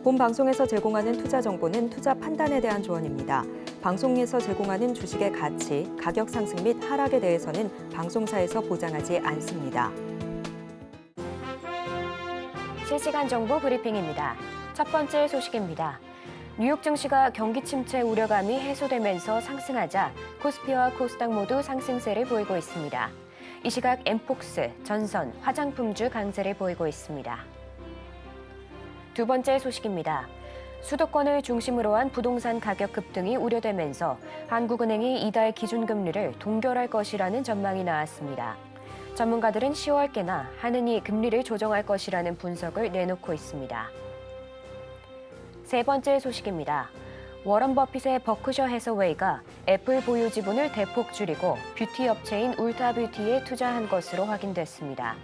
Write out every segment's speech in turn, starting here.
본 방송에서 제공하는 투자 정보는 투자 판단에 대한 조언입니다. 방송에서 제공하는 주식의 가치, 가격 상승 및 하락에 대해서는 방송사에서 보장하지 않습니다. 실시간 정보 브리핑입니다. 첫 번째 소식입니다. 뉴욕 증시가 경기 침체 우려감이 해소되면서 상승하자 코스피와 코스닥 모두 상승세를 보이고 있습니다. 이 시각 엠폭스, 전선, 화장품주 강세를 보이고 있습니다. 두 번째 소식입니다. 수도권을 중심으로 한 부동산 가격 급등이 우려되면서 한국은행이 이달 기준금리를 동결할 것이라는 전망이 나왔습니다. 전문가들은 10월께나 한은이 금리를 조정할 것이라는 분석을 내놓고 있습니다. 세 번째 소식입니다. 워런 버핏의 버크셔 해서웨이가 애플 보유 지분을 대폭 줄이고 뷰티 업체인 울타뷰티에 투자한 것으로 확인됐습니다.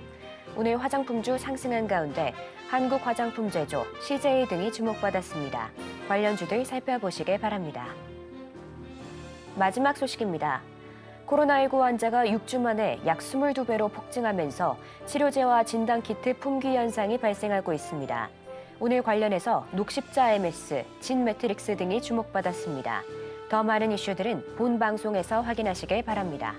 오늘 화장품주 상승한 가운데 한국 화장품 제조, CJ 등이 주목받았습니다. 관련주들 살펴보시길 바랍니다. 마지막 소식입니다. 코로나19 환자가 6주 만에 약 22배로 폭증하면서 치료제와 진단키트 품귀 현상이 발생하고 있습니다. 오늘 관련해서 녹십자 MS, 진매트릭스 등이 주목받았습니다. 더 많은 이슈들은 본 방송에서 확인하시길 바랍니다.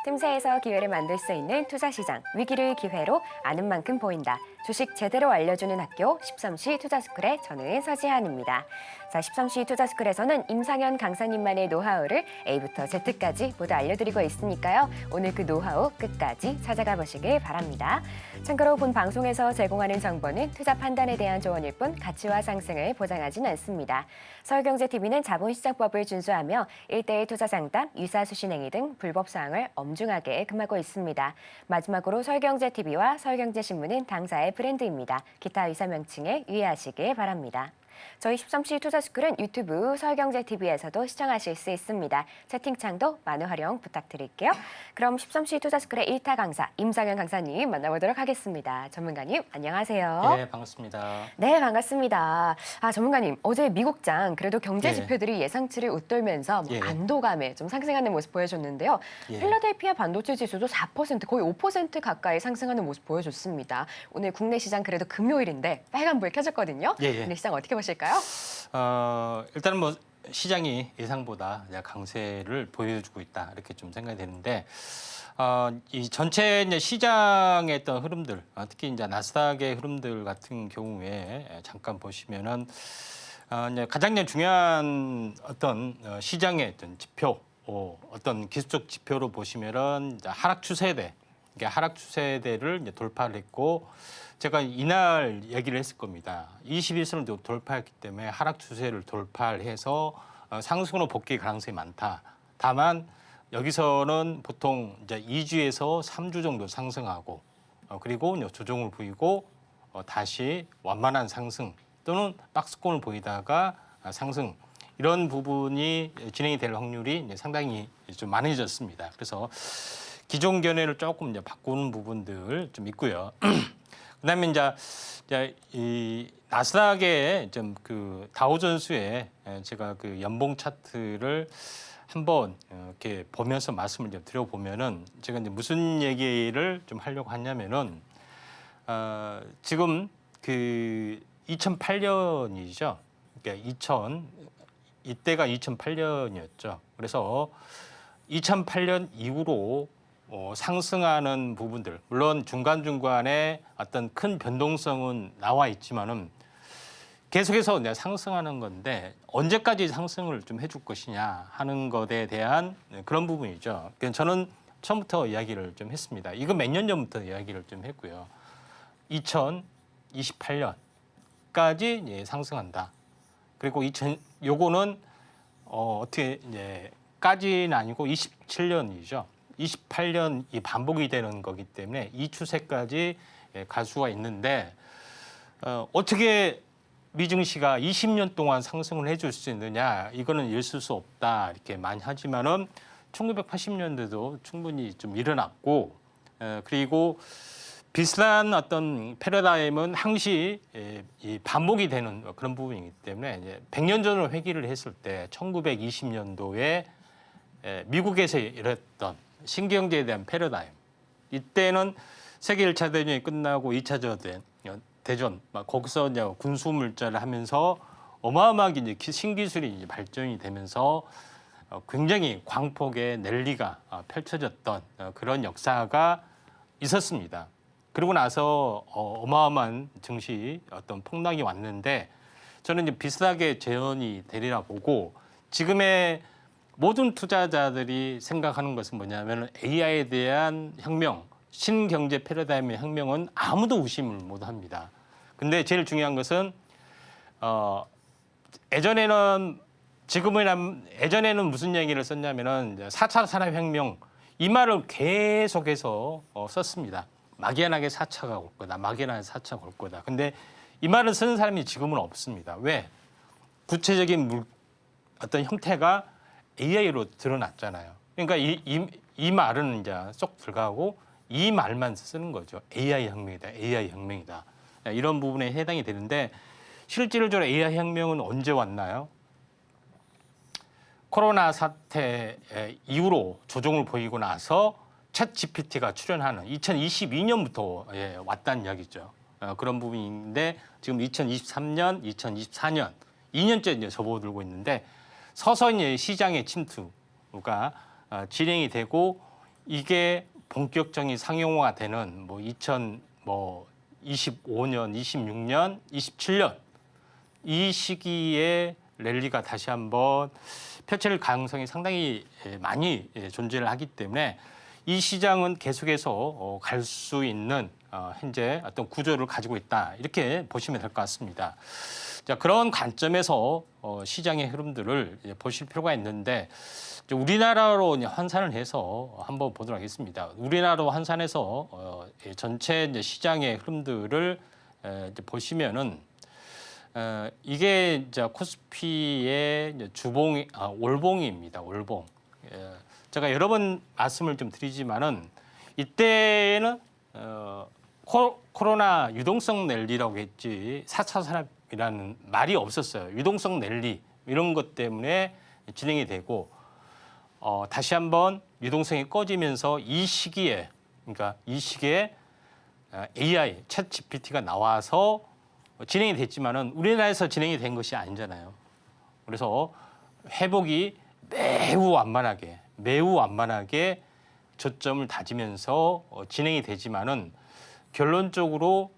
틈새에서 기회를 만들 수 있는 투자시장, 위기를 기회로 아는 만큼 보인다. 주식 제대로 알려주는 학교 13시 투자스쿨의 저는 서지한입니다. 자, 13시 투자스쿨에서는 임상현 강사님만의 노하우를 A부터 Z까지 모두 알려드리고 있으니까요. 오늘 그 노하우 끝까지 찾아가 보시길 바랍니다. 참고로 본 방송에서 제공하는 정보는 투자 판단에 대한 조언일 뿐 가치와 상승을 보장하진 않습니다. 서울경제TV는 자본시장법을 준수하며 1:1 투자 상담, 유사수신행위 등 불법 사항을 엄중하게 금하고 있습니다. 마지막으로 서울경제TV와 서울경제신문은 당사의 브랜드입니다. 기타 유사 명칭에 유의하시길 바랍니다. 저희 13시 투자스쿨은 유튜브 서울경제TV에서도 시청하실 수 있습니다. 채팅창도 많은 활용 부탁드릴게요. 그럼 13시 투자스쿨의 1타 강사 임상현 강사님 만나보도록 하겠습니다. 전문가님 안녕하세요. 네, 반갑습니다. 네, 반갑습니다. 전문가님 어제 미국장 그래도 경제 지표들이 예상치를 웃돌면서 안도감에 좀 상승하는 모습 보여줬는데요. 필라델피아 반도체 지수도 4% 거의 5% 가까이 상승하는 모습 보여줬습니다. 오늘 국내 시장 그래도 금요일인데 빨간불 켜졌거든요. 국내 시장 어떻게 보실까요? 일단은 뭐 시장이 예상보다 강세를 보여주고 있다 이렇게 좀 생각이 되는데 이 전체 이제 시장의 어떤 흐름들, 특히 이제 나스닥의 흐름들 같은 경우에 잠깐 보시면은 이제 가장 중요한 어떤 시장의 어떤 지표, 어떤 기술적 지표로 보시면은 이제 하락 추세대, 이게 하락 추세대를 이제 돌파를 했고. 제가 이날 얘기를 했을 겁니다. 21선을 돌파했기 때문에 하락 추세를 돌파를 해서 상승으로 복귀 가능성이 많다. 다만 여기서는 보통 이제 2주에서 3주 정도 상승하고 그리고 조정을 보이고 다시 완만한 상승 또는 박스권을 보이다가 상승 이런 부분이 진행이 될 확률이 이제 상당히 좀 많아졌습니다. 그래서 기존 견해를 조금 이제 바꾸는 부분들 좀 있고요. 그다음에 이제 이 나스닥의 좀 그 다우존스의 제가 그 연봉 차트를 한번 이렇게 보면서 말씀을 좀 드려보면은 제가 이제 무슨 얘기를 좀 하려고 하냐면은 지금 그 2008년이죠. 그러니까 이때가 2008년이었죠. 그래서 2008년 이후로 상승하는 부분들, 물론 중간중간에 어떤 큰 변동성은 나와 있지만은 계속해서 이제 상승하는 건데 언제까지 상승을 좀 해줄 것이냐 하는 것에 대한 그런 부분이죠. 그러니까 저는 처음부터 이야기를 좀 했습니다. 이거 몇 년 전부터 이야기를 좀 했고요. 2028년까지 상승한다. 그리고 요거는 어떻게 이제 까지는 아니고 27년이죠. 28년 이 반복이 되는 거기 때문에 이 추세까지 갈 수가 있는데 어떻게 미증시가 20년 동안 상승을 해줄 수 있느냐 이거는 있을 수 없다 이렇게 많이 하지만은 1980년대도 충분히 좀 일어났고 그리고 비슷한 어떤 패러다임은 항시 이 반복이 되는 그런 부분이기 때문에 이제 100년 전으로 회귀를 했을 때 1920년도에 미국에서 일었던 신경제에 대한 패러다임. 이때는 세계 1차 대전이 끝나고 2차 대전, 거기서 이제 군수 물자를 하면서 어마어마하게 이제 신기술이 이제 발전이 되면서 굉장히 광폭의 랠리가 펼쳐졌던 그런 역사가 있었습니다. 그러고 나서 어마어마한 증시 어떤 폭락이 왔는데 저는 이제 비슷하게 재현이 되리라 보고 지금의 모든 투자자들이 생각하는 것은 뭐냐면 AI에 대한 혁명, 신경제 패러다임의 혁명은 아무도 의심을 못 합니다. 근데 제일 중요한 것은 예전에는 무슨 얘기를 썼냐면은 4차 산업혁명 이 말을 계속해서 썼습니다. 막연하게 4차가 올 거다. 막연하게 4차가 올 거다. 근데 이 말을 쓰는 사람이 지금은 없습니다. 왜? 구체적인 어떤 형태가 AI로 드러났잖아요. 그러니까 이 말은 이제 쏙 들어가고 이 말만 쓰는 거죠. AI 혁명이다. AI 혁명이다. 이런 부분에 해당이 되는데 실질적으로 AI 혁명은 언제 왔나요? 코로나 사태 이후로 조정을 보이고 나서 챗 GPT가 출현하는 2022년부터 왔다는 이야기죠. 그런 부분인데 지금 2023년, 2024년 2년째 이제 접어들고 있는데 서서히 시장의 침투가 진행이 되고 이게 본격적인 상용화가 되는 2025년, 26년, 27년 이 시기에 랠리가 다시 한번 펼쳐질 가능성이 상당히 많이 존재를 하기 때문에 이 시장은 계속해서 갈 수 있는 현재 어떤 구조를 가지고 있다 이렇게 보시면 될 것 같습니다. 자, 그런 관점에서 시장의 흐름들을 보실 필요가 있는데 우리나라로 환산을 해서 한번 보도록 하겠습니다. 우리나라로 환산해서 전체 시장의 흐름들을 보시면은 이게 이제 코스피의 월봉입니다. 월봉. 제가 여러 번 말씀을 좀 드리지만은 이때는 코로나 유동성 랠리라고 했지 4차 산업이라는 말이 없었어요. 유동성 랠리 이런 것 때문에 진행이 되고 다시 한번 유동성이 꺼지면서 이 시기에 AI, 챗 GPT가 나와서 진행이 됐지만은 우리나라에서 진행이 된 것이 아니잖아요. 그래서 회복이 매우 완만하게 저점을 다지면서 진행이 되지만은 결론적으로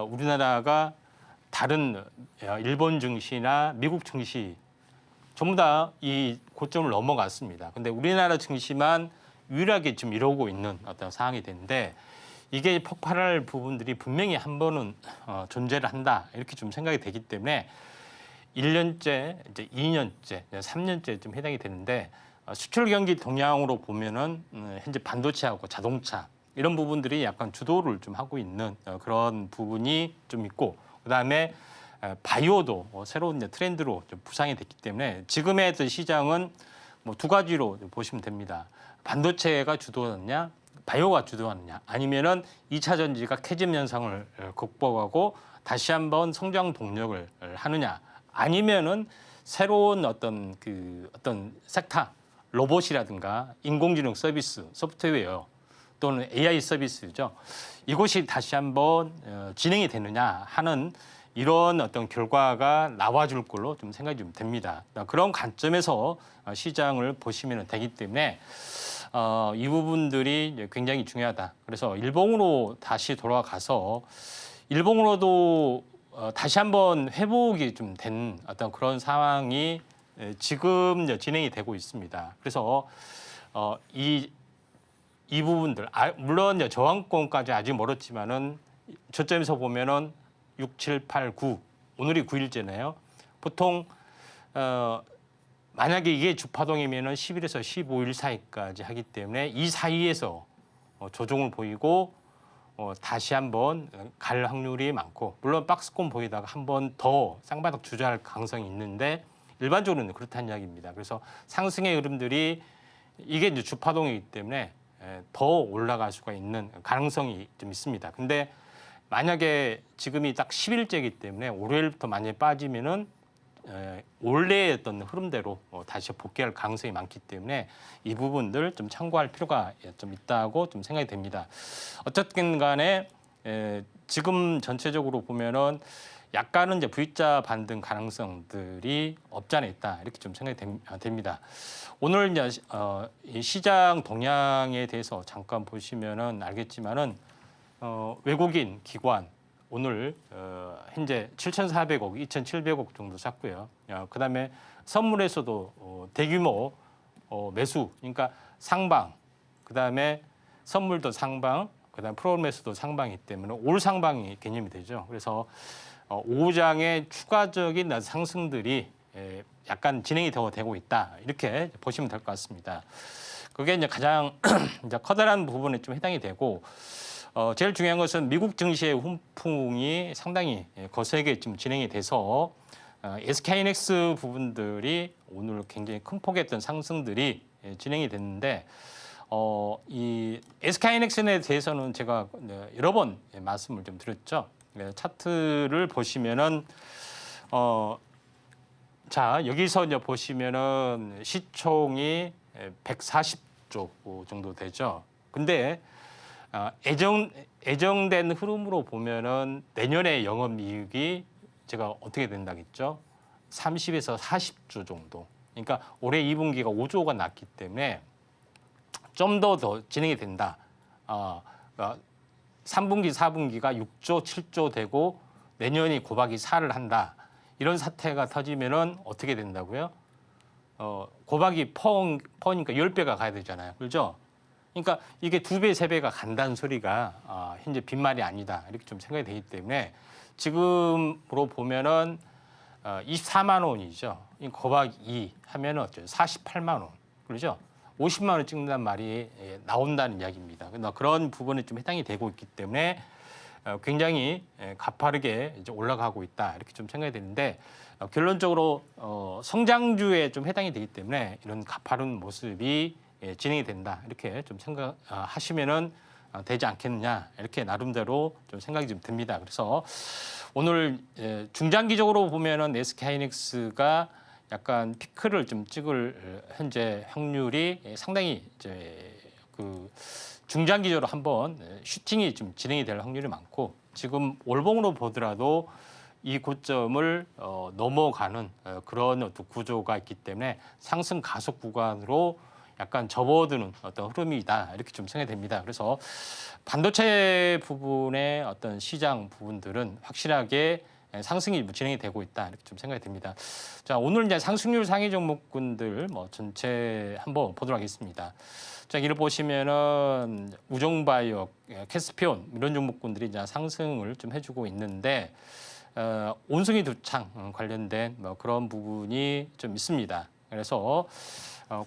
우리나라가 다른 일본 증시나 미국 증시 전부 다 이 고점을 넘어갔습니다. 근데 우리나라 증시만 유일하게 지금 이러고 있는 어떤 상황이 되는데 이게 폭발할 부분들이 분명히 한 번은 존재를 한다 이렇게 좀 생각이 되기 때문에 1년째, 이제 2년째, 3년째 좀 해당이 되는데 수출 경기 동향으로 보면은 현재 반도체하고 자동차 이런 부분들이 약간 주도를 좀 하고 있는 그런 부분이 좀 있고 그다음에 바이오도 새로운 트렌드로 좀 부상이 됐기 때문에 지금의 어떤 시장은 두 가지로 보시면 됩니다. 반도체가 주도하느냐, 바이오가 주도하느냐, 아니면은 2차 전지가 캐즘 현상을 극복하고 다시 한번 성장 동력을 하느냐, 아니면은 새로운 어떤 섹터, 로봇이라든가 인공지능 서비스, 소프트웨어 또는 AI 서비스죠. 이것이 다시 한번 진행이 되느냐 하는 이런 어떤 결과가 나와줄 걸로 좀 생각이 좀 됩니다. 그런 관점에서 시장을 보시면 되기 때문에 이 부분들이 굉장히 중요하다. 그래서 일봉으로 다시 돌아가서 일봉으로도 다시 한번 회복이 좀 된 어떤 그런 상황이 지금 진행이 되고 있습니다. 그래서 이 부분들 물론 저항권까지 아직 멀었지만은 저점에서 보면은 6, 7, 8, 9 오늘이 9일째네요. 보통 만약에 이게 주파동이면은 10일에서 15일 사이까지 하기 때문에 이 사이에서 조정을 보이고 다시 한번 갈 확률이 많고 물론 박스권 보이다가 한 번 더 쌍바닥 주저할 가능성이 있는데 일반적으로는 그렇다는 이야기입니다. 그래서 상승의 흐름들이 이게 이제 주파동이기 때문에 더 올라갈 수가 있는 가능성이 좀 있습니다. 근데 만약에 지금이 딱 10일째이기 때문에 월요일부터 많이 빠지면은 원래의 어떤 흐름대로 다시 복귀할 가능성이 많기 때문에 이 부분들 좀 참고할 필요가 좀 있다고 좀 생각이 됩니다. 어쨌든 간에 지금 전체적으로 보면은 약간은 이제 V자 반등 가능성들이 없지 않아 있다 이렇게 좀 생각이 됩니다. 오늘 이제 이 시장 동향에 대해서 잠깐 보시면은 알겠지만은 외국인 기관 오늘 현재 7,400억, 2,700억 정도 샀고요. 그다음에 선물에서도 대규모 매수, 그러니까 상방, 그다음에 선물도 상방, 그다음 프로그램에서도 상방이기 때문에 올 상방이 개념이 되죠. 그래서 5장의 추가적인 상승들이 약간 진행이 되고 있다 이렇게 보시면 될 것 같습니다. 그게 이제 가장 이제 커다란 부분에 좀 해당이 되고. 제일 중요한 것은 미국 증시의 훈풍이 상당히 거세게 좀 진행이 돼서 SK하이닉스 부분들이 오늘 굉장히 큰 폭의 어떤 상승들이 진행이 됐는데 이 SK하이닉스에 대해서는 제가 여러 번 말씀을 좀 드렸죠. 차트를 보시면은 자 여기서 이제 보시면은 시총이 140조 정도 되죠. 근데 예정된 흐름으로 보면은 내년에 영업이익이 제가 어떻게 된다겠죠? 30에서 40조 정도. 그러니까 올해 2분기가 5조가 났기 때문에 좀 더 진행이 된다. 3분기, 4분기가 6조, 7조 되고 내년이 곱하기 4를 한다. 이런 사태가 터지면은 어떻게 된다고요? 곱하기 퍼니까 10배가 가야 되잖아요. 그렇죠? 그러니까 이게 2배, 3배가 간다는 소리가 현재 빈말이 아니다. 이렇게 좀 생각이 되기 때문에 지금으로 보면은 24만 원이죠. 곱하기 2 하면은 어쩌죠? 48만 원. 그렇죠? 50만 원 찍는다는 말이 나온다는 이야기입니다. 그런 부분에 좀 해당이 되고 있기 때문에 굉장히 가파르게 이제 올라가고 있다. 이렇게 좀 생각이 되는데 결론적으로 성장주에 좀 해당이 되기 때문에 이런 가파른 모습이 진행이 된다 이렇게 좀 생각하시면은 되지 않겠느냐 이렇게 나름대로 좀 생각이 좀 듭니다. 그래서 오늘 중장기적으로 보면은 SK하이닉스가 약간 피크를 좀 찍을 현재 확률이 상당히 이제 그 중장기적으로 한번 슈팅이 좀 진행이 될 확률이 많고 지금 월봉으로 보더라도 이 고점을 넘어가는 그런 어떤 구조가 있기 때문에 상승 가속 구간으로 약간 접어드는 어떤 흐름이다 이렇게 좀 생각이 됩니다. 그래서 반도체 부분의 어떤 시장 부분들은 확실하게 상승이 진행이 되고 있다 이렇게 좀 생각이 됩니다. 자 오늘 이제 상승률 상위 종목군들 뭐 전체 한번 보도록 하겠습니다. 자 여기를 보시면은 우종바이오, 캐스피온 이런 종목군들이 이제 상승을 좀 해주고 있는데 온숭이 두창 관련된 뭐 그런 부분이 좀 있습니다. 그래서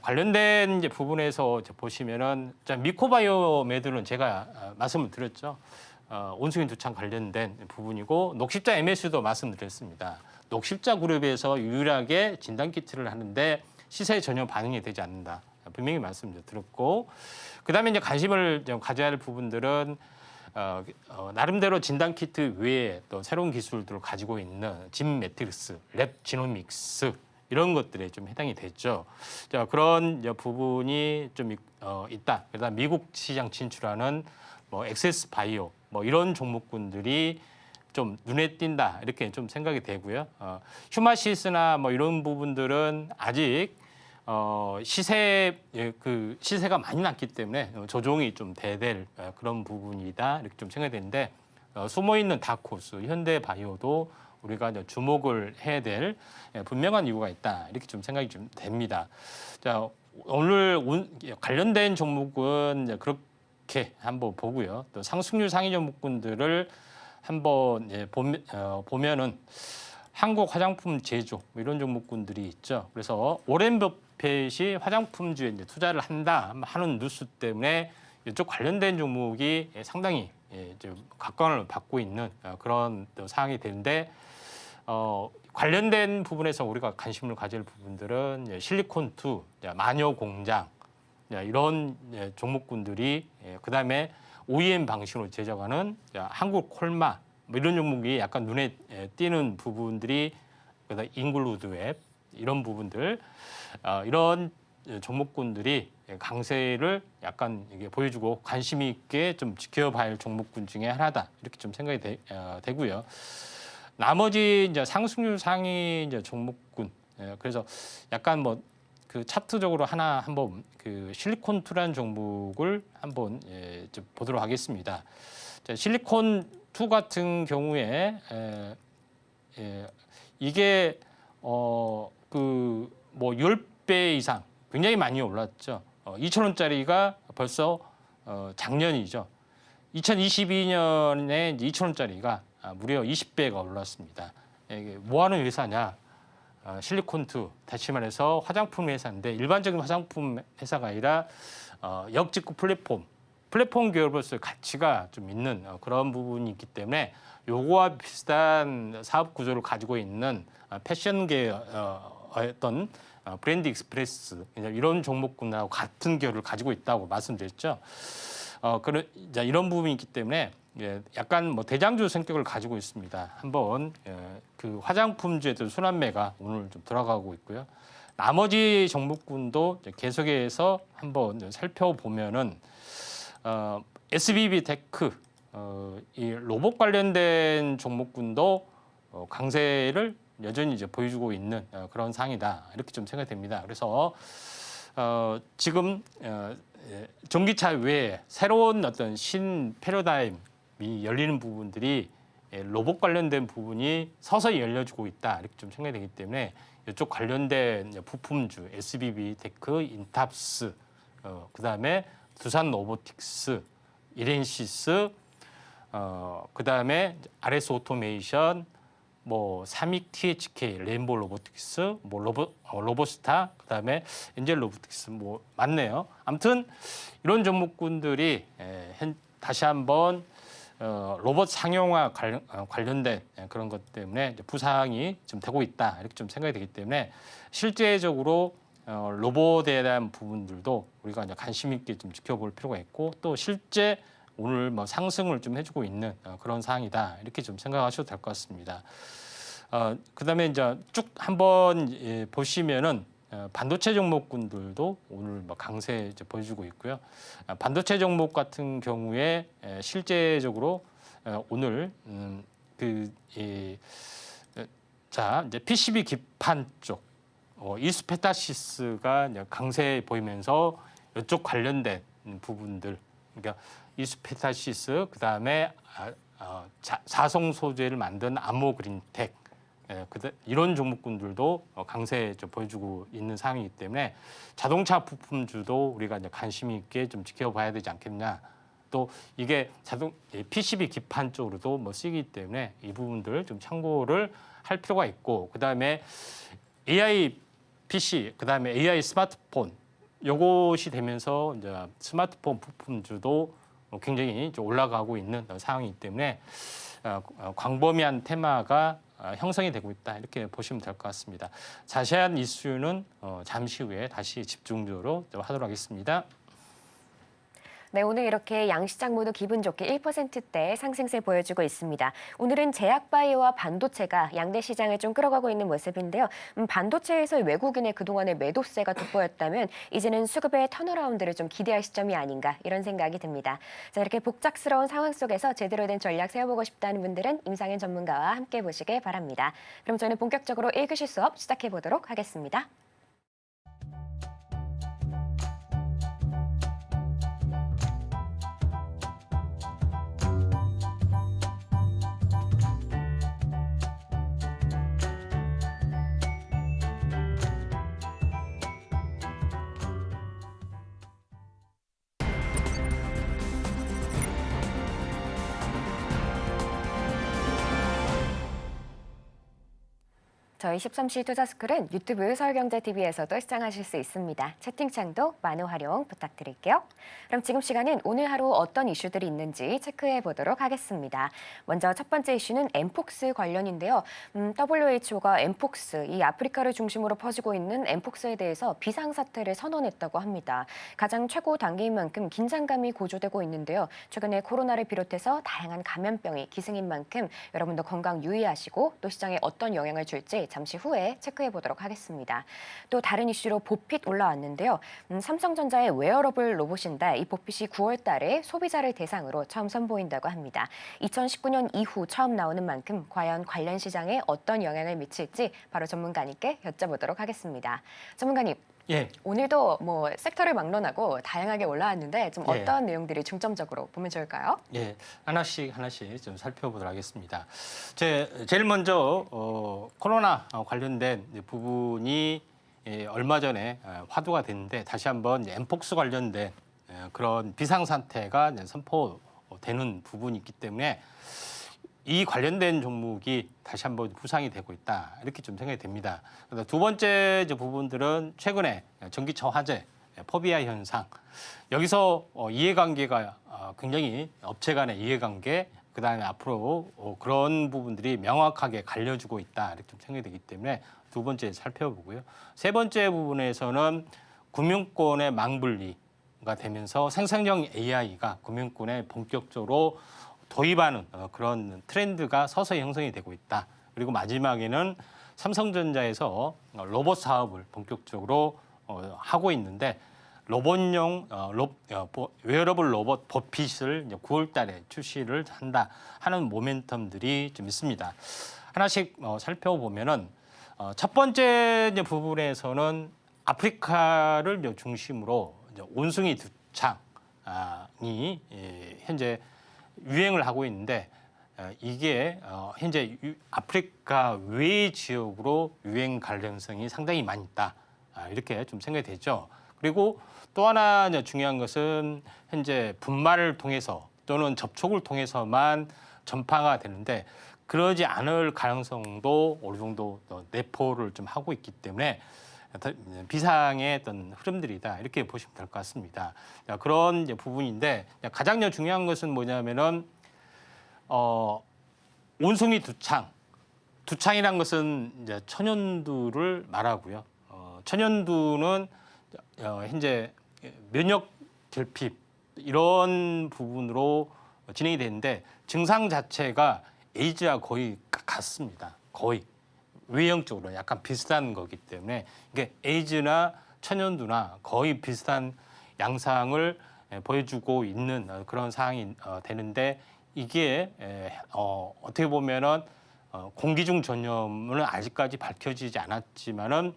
관련된 이제 부분에서 이제 보시면은 미코바이오메드는 제가 말씀을 드렸죠. 온숭이 두창 관련된 부분이고 녹십자 MS도 말씀드렸습니다. 녹십자 그룹에서 유일하게 진단 키트를 하는데 시세에 전혀 반영이 되지 않는다. 분명히 말씀드렸고 그다음에 이제 관심을 좀 가져야 할 부분들은 나름대로 진단 키트 외에 또 새로운 기술들을 가지고 있는 진 매트릭스, 랩 지노믹스 이런 것들에 좀 해당이 됐죠. 자, 그런 부분이 좀 있다. 그다음 미국 시장 진출하는 뭐 엑세스 바이오 뭐 이런 종목군들이 좀 눈에 띈다 이렇게 좀 생각이 되고요. 휴마시스나 뭐 이런 부분들은 아직 시세가 많이 났기 때문에 조정이 좀 돼될 그런 부분이다 이렇게 좀 생각이 되는데 숨어 있는 다크호스 현대바이오도 우리가 주목을 해야 될 분명한 이유가 있다 이렇게 좀 생각이 좀 됩니다. 자 오늘 관련된 종목은 그렇게 한번 보고요. 또 상승률 상위 종목군들을 한번 보면은 한국 화장품 제조 이런 종목군들이 있죠. 그래서 오렌 버핏이 화장품주에 이제 투자를 한다 하는 뉴스 때문에 이쪽 관련된 종목이 상당히 각광을 받고 있는 그런 상황이 되는데 관련된 부분에서 우리가 관심을 가질 부분들은 실리콘2, 마녀공장 이런 종목군들이 그다음에 OEM 방식으로 제작하는 한국 콜마 뭐 이런 종목이 약간 눈에 띄는 부분들이 그다음 인글루드 웹 이런 부분들 이런 종목군들이 강세를 약간 이게 보여주고 관심 있게 좀 지켜봐야 할 종목군 중에 하나다 이렇게 좀 생각이 되고요. 나머지 이제 상승률 상위 이제 종목군 그래서 약간 뭐 그 차트적으로 하나 한번 그 실리콘2라는 종목을 한번 좀 보도록 하겠습니다. 자, 실리콘2 같은 경우에 이게 그 뭐 10배 이상 굉장히 많이 올랐죠. 2,000원짜리가 벌써 작년이죠. 2022년에 2,000원짜리가 무려 20배가 올랐습니다. 이게 뭐 하는 회사냐? 실리콘2 다시 말해서 화장품 회사인데 일반적인 화장품 회사가 아니라 역직구 플랫폼 계열로서의 가치가 좀 있는 그런 부분이 있기 때문에 요거와 비슷한 사업 구조를 가지고 있는 패션계의 어떤 브랜드 익스프레스 이런 종목군하고 같은 결을 가지고 있다고 말씀드렸죠. 이런 부분이 있기 때문에 약간 뭐 대장주 성격을 가지고 있습니다. 한번 그 화장품주에도 순환매가 오늘 좀 들어가고 있고요. 나머지 종목군도 계속해서 한번 살펴보면은 SBB 테크 이 로봇 관련된 종목군도 강세를 여전히 이제 보여주고 있는 그런 상황이다 이렇게 좀 생각이 됩니다. 그래서 지금 전기차 외에 새로운 어떤 신 패러다임이 열리는 부분들이 로봇 관련된 부분이 서서히 열려지고 있다 이렇게 좀 생각이 되기 때문에 이쪽 관련된 부품주 SBB 테크, 인탑스, 그다음에 두산 로보틱스, 이렌시스, 그다음에 RS 오토메이션, 뭐 삼익 THK, 레인보우 로보틱스, 뭐 로보스타, 그다음에 엔젤 로보틱스 뭐 많네요. 아무튼 이런 종목군들이 다시 한번 로봇 상용화 관련된 그런 것 때문에 부상이 좀 되고 있다 이렇게 좀 생각이 되기 때문에 실제적으로 로봇에 대한 부분들도 우리가 이제 관심 있게 좀 지켜볼 필요가 있고 또 실제 오늘 뭐 상승을 좀 해주고 있는 그런 상황이다 이렇게 좀 생각하셔도 될 것 같습니다. 그다음에 이제 쭉 한번 보시면은 반도체 종목군들도 오늘 뭐 강세 이제 보여주고 있고요. 반도체 종목 같은 경우에 실제적으로 오늘 이제 PCB 기판 쪽 이스페타시스가 강세 보이면서 이쪽 관련된 부분들 그러니까 이스페타시스 그다음에 자성 소재를 만든 아모그린텍 이런 종목군들도 강세 좀 보여주고 있는 상황이기 때문에 자동차 부품주도 우리가 이제 관심 있게 좀 지켜봐야 되지 않겠냐. 또 이게 PCB 기판 쪽으로도 뭐 쓰이기 때문에 이 부분들 좀 참고를 할 필요가 있고 그다음에 AI PC 그다음에 AI 스마트폰 요것이 되면서 이제 스마트폰 부품주도 굉장히 좀 올라가고 있는 상황이기 때문에 광범위한 테마가 형성이 되고 있다 이렇게 보시면 될 것 같습니다. 자세한 이슈는 잠시 후에 다시 집중적으로 하도록 하겠습니다. 네, 오늘 이렇게 양시장 모두 기분 좋게 1%대 상승세 보여주고 있습니다. 오늘은 제약바이오와 반도체가 양대 시장을 좀 끌어가고 있는 모습인데요. 반도체에서 외국인의 그동안의 매도세가 돋보였다면 이제는 수급의 턴어라운드를 좀 기대할 시점이 아닌가 이런 생각이 듭니다. 자, 이렇게 복잡스러운 상황 속에서 제대로 된 전략 세워보고 싶다는 분들은 임상현 전문가와 함께 보시길 바랍니다. 그럼 저는 본격적으로 1교시 수업 시작해 보도록 하겠습니다. 저희 13시 투자스쿨은 유튜브 서울경제TV에서도 시청하실 수 있습니다. 채팅창도 많은 활용 부탁드릴게요. 그럼 지금 시간은 오늘 하루 어떤 이슈들이 있는지 체크해 보도록 하겠습니다. 먼저 첫 번째 이슈는 엠폭스 관련인데요. WHO가 엠폭스, 이 아프리카를 중심으로 퍼지고 있는 엠폭스에 대해서 비상사태를 선언했다고 합니다. 가장 최고 단계인 만큼 긴장감이 고조되고 있는데요. 최근에 코로나를 비롯해서 다양한 감염병이 기승인 만큼 여러분도 건강 유의하시고 또 시장에 어떤 영향을 줄지 저희 잠시 후에 체크해 보도록 하겠습니다. 또 다른 이슈로 보핏 올라왔는데요. 삼성전자의 웨어러블 로봇인데 이 보핏이 9월 달에 소비자를 대상으로 처음 선보인다고 합니다. 2019년 이후 처음 나오는 만큼 과연 관련 시장에 어떤 영향을 미칠지 바로 전문가님께 여쭤보도록 하겠습니다. 전문가님, 예. 오늘도 뭐 섹터를 막론하고 다양하게 올라왔는데 좀 예. 어떤 내용들이 중점적으로 보면 좋을까요? 예, 하나씩 좀 살펴보도록 하겠습니다. 제일 먼저 코로나 관련된 부분이 얼마 전에 화두가 됐는데 다시 한번 엠폭스 관련된 그런 비상 사태가 선포되는 부분이 있기 때문에 이 관련된 종목이 다시 한번 부상이 되고 있다 이렇게 좀 생각이 됩니다. 두 번째 부분들은 최근에 전기차 화재, 포비아 현상 여기서 이해관계가 굉장히 업체 간의 이해관계 그다음에 앞으로 그런 부분들이 명확하게 갈려지고 있다 이렇게 좀 생각이 되기 때문에 두 번째 살펴보고요. 세 번째 부분에서는 금융권의 망분리가 되면서 생성형 AI가 금융권에 본격적으로 도입하는 그런 트렌드가 서서히 형성이 되고 있다. 그리고 마지막에는 삼성전자에서 로봇 사업을 본격적으로 하고 있는데 로봇용 웨어러블 로봇 버핏을 9월 달에 출시를 한다 하는 모멘텀들이 좀 있습니다. 하나씩 살펴보면은 첫 번째 부분에서는 아프리카를 중심으로 원숭이 두창이 현재 유행을 하고 있는데 이게 현재 아프리카 외 지역으로 유행 가능성이 상당히 많이 있다. 이렇게 좀 생각이 되죠. 그리고 또 하나 중요한 것은 현재 분말을 통해서 또는 접촉을 통해서만 전파가 되는데 그러지 않을 가능성도 어느 정도 내포를 좀 하고 있기 때문에 비상의 어떤 흐름들이다 이렇게 보시면 될 것 같습니다. 그런 부분인데 가장 중요한 것은 뭐냐면은 원숭이 두창이란 것은 이제 천연두를 말하고요. 천연두는 현재 면역 결핍 이런 부분으로 진행이 되는데 증상 자체가 에이즈와 거의 같습니다. 거의. 외형적으로 약간 비슷한 거기 때문에 이게 에이즈나 천연두나 거의 비슷한 양상을 보여주고 있는 그런 상황이 되는데 이게 어떻게 보면은 공기중 전염은 아직까지 밝혀지지 않았지만은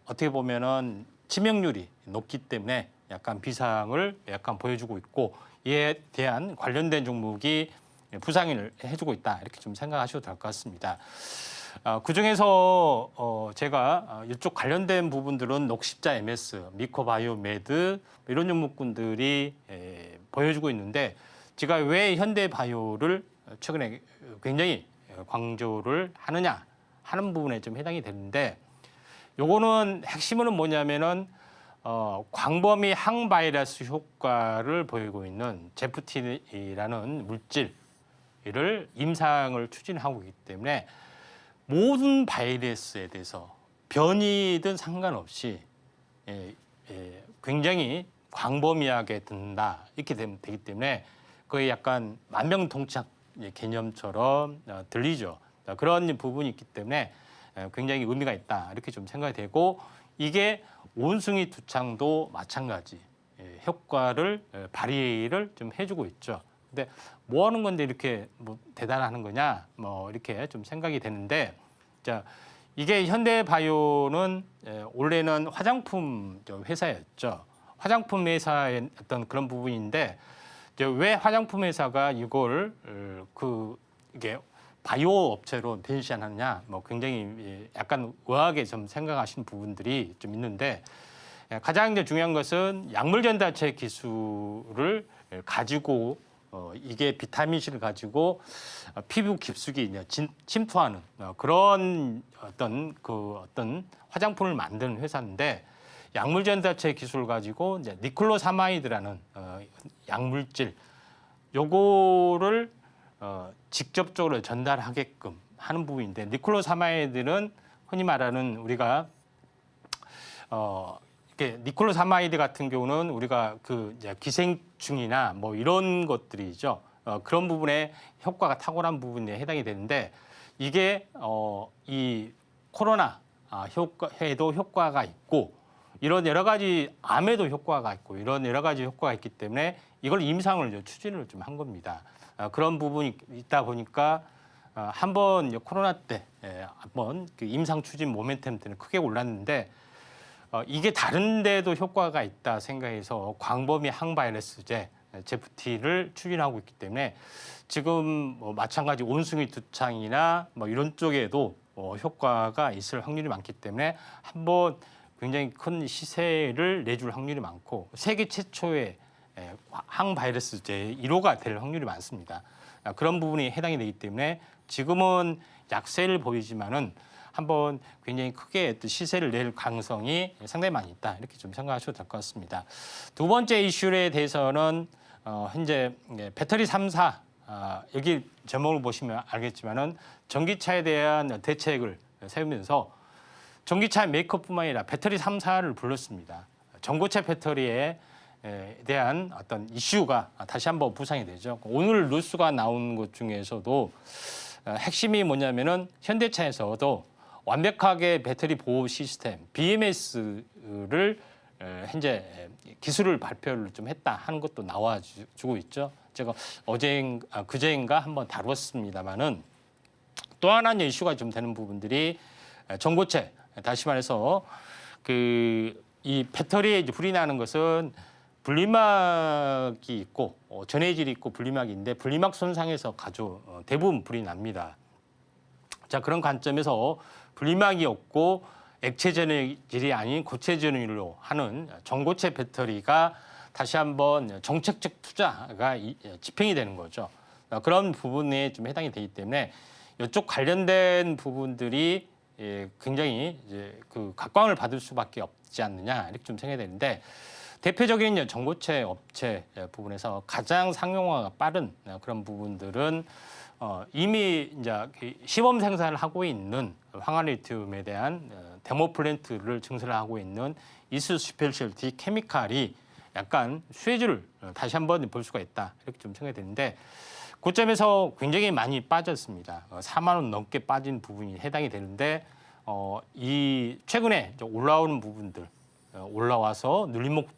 어떻게 보면은 치명률이 높기 때문에 약간 비상을 약간 보여주고 있고 이에 대한 관련된 종목이 부상을 해주고 있다 이렇게 좀 생각하셔도 될 것 같습니다. 그중에서 제가 이쪽 관련된 부분들은 녹십자 MS, 미코바이오메드 이런 종목군들이 보여주고 있는데 제가 왜 현대바이오를 최근에 굉장히 강조를 하느냐 하는 부분에 좀 해당이 되는데 요거는 핵심은 뭐냐면은 광범위 항바이러스 효과를 보이고 있는 제프틴이라는 물질을 임상을 추진하고 있기 때문에 모든 바이러스에 대해서 변이든 상관없이 굉장히 광범위하게 든다 이렇게 되기 때문에 거의 약간 만병통치약 개념처럼 들리죠. 그런 부분이 있기 때문에 굉장히 의미가 있다 이렇게 좀 생각이 되고 이게 원숭이 두창도 마찬가지 효과를 발휘를 좀 해주고 있죠. 근데 뭐 하는 건데 이렇게 뭐 대단하는 거냐 뭐 이렇게 좀 생각이 되는데 자 이게 현대바이오는 원래는 화장품 회사였죠. 화장품 회사의 어떤 그런 부분인데 왜 화장품 회사가 이걸 이게 바이오 업체로 변신하느냐 뭐 굉장히 약간 의아하게 좀 생각하시는 부분들이 좀 있는데 가장 중요한 것은 약물 전달체 기술을 가지고 이게 비타민C를 가지고 피부 깊숙이 침투하는 그런 어떤 화장품을 만드는 회사인데 약물 전달체 기술을 가지고 이제 니클로사마이드라는 약물질 요거를 직접적으로 전달하게끔 하는 부분인데 니클로사마이드는 흔히 말하는 우리가 이렇게 니클로사마이드 같은 경우는 우리가 그 이제 기생충이나 뭐 이런 것들이죠. 그런 부분에 효과가 탁월한 부분에 해당이 되는데 이게 이 코로나 효과에도 효과가 있고 이런 여러 가지 암에도 효과가 있고 이런 여러 가지 효과가 있기 때문에 이걸 임상을 추진을 좀 한 겁니다. 그런 부분이 있다 보니까 한번 코로나 때 한번 그 임상 추진 모멘텀 때는 크게 올랐는데 이게 다른 데도 효과가 있다 생각해서 광범위 항바이러스제 제프티를 추진하고 있기 때문에 지금 뭐 마찬가지 온숭이 두창이나 뭐 이런 쪽에도 효과가 있을 확률이 많기 때문에 한번 굉장히 큰 시세를 내줄 확률이 많고 세계 최초의 항바이러스제 1호가 될 확률이 많습니다. 그런 부분이 해당이 되기 때문에 지금은 약세를 보이지만은 한번 굉장히 크게 시세를 낼 가능성이 상당히 많이 있다. 이렇게 좀 생각하셔도 될 것 같습니다. 두 번째 이슈에 대해서는 현재 배터리 3사 여기 제목을 보시면 알겠지만은 전기차에 대한 대책을 세우면서 전기차 메이커뿐만 아니라 배터리 3사를 불렀습니다. 전고체 배터리에 대한 어떤 이슈가 다시 한번 부상이 되죠. 오늘 뉴스가 나온 것 중에서도 핵심이 뭐냐면은 현대차에서도 완벽하게 배터리 보호 시스템 BMS를 현재 기술을 발표를 좀 했다 하는 것도 나와주고 있죠. 제가 그제인가 한번 다뤘습니다만은 또 하나 이슈가 좀 되는 부분들이 전고체 다시 말해서 이 배터리에 이제 불이 나는 것은 분리막이 있고 전해질이 있고 분리막인데 분리막 손상에서 대부분 불이 납니다. 자, 그런 관점에서 분리막이 없고 액체 전해질이 아닌 고체 전해질로 하는 전고체 배터리가 다시 한번 정책적 투자가 집행이 되는 거죠. 그런 부분에 좀 해당이 되기 때문에 이쪽 관련된 부분들이 굉장히 이제 그 각광을 받을 수밖에 없지 않느냐 이렇게 좀 생각이 되는데 대표적인 전고체 업체 부분에서 가장 상용화가 빠른 그런 부분들은 이미 이제 시범 생산을 하고 있는 황화리튬에 대한 데모 플랜트를 증설을 하고 있는 이수 스페셜티 케미칼이 약간 수혜주를 다시 한번 볼 수가 있다 이렇게 좀 생각이 되는데 고점에서 굉장히 많이 빠졌습니다. 4만 원 넘게 빠진 부분이 해당이 되는데 이 최근에 올라오는 부분들 올라와서 눌림목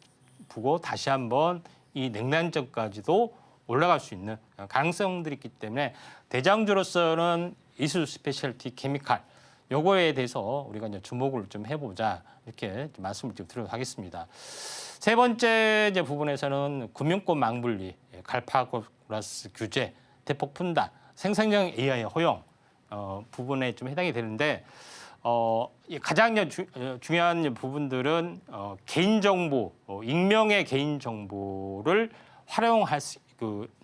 보고 다시 한번 이 냉난점까지도 올라갈 수 있는 가능성들이 있기 때문에 대장주로서는 이수 스페셜티 케미칼 요거에 대해서 우리가 이제 주목을 좀 해보자 이렇게 말씀을 좀 드리도록 하겠습니다. 세 번째 이제 부분에서는 금융권 망분리, 갈파고라스 규제, 대폭 푼다, 생성형 AI 허용 부분에 좀 해당이 되는데 가장 중요한 부분들은 개인정보, 익명의 개인정보를 활용할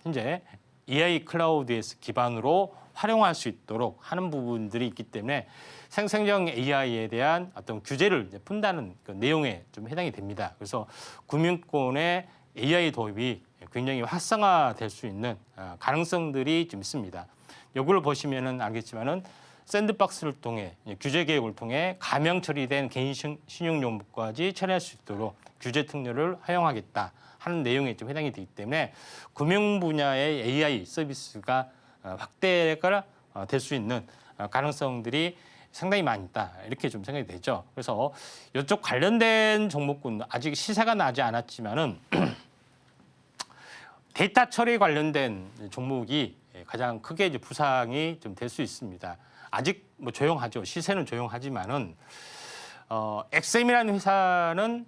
현재 AI 클라우드에서 기반으로 활용할 수 있도록 하는 부분들이 있기 때문에 생성형 AI에 대한 어떤 규제를 푼다는 그 내용에 좀 해당이 됩니다. 그래서 금융권의 AI 도입이 굉장히 활성화될 수 있는 가능성들이 좀 있습니다. 이걸 보시면은 알겠지만은 샌드박스를 통해 규제 개혁을 통해 가명 처리된 개인 신용정보까지 처리할 수 있도록 규제 특례를 허용하겠다 하는 내용에 좀 해당이 되기 때문에 금융 분야의 AI 서비스가 확대가 될 수 있는 가능성들이 상당히 많이 있다 이렇게 좀 생각이 되죠. 그래서 이쪽 관련된 종목군 아직 시세가 나지 않았지만은 데이터 처리 관련된 종목이 가장 크게 이제 부상이 좀 될 수 있습니다. 아직 뭐 조용하죠. 시세는 조용하지만은 엑셈이라는 회사는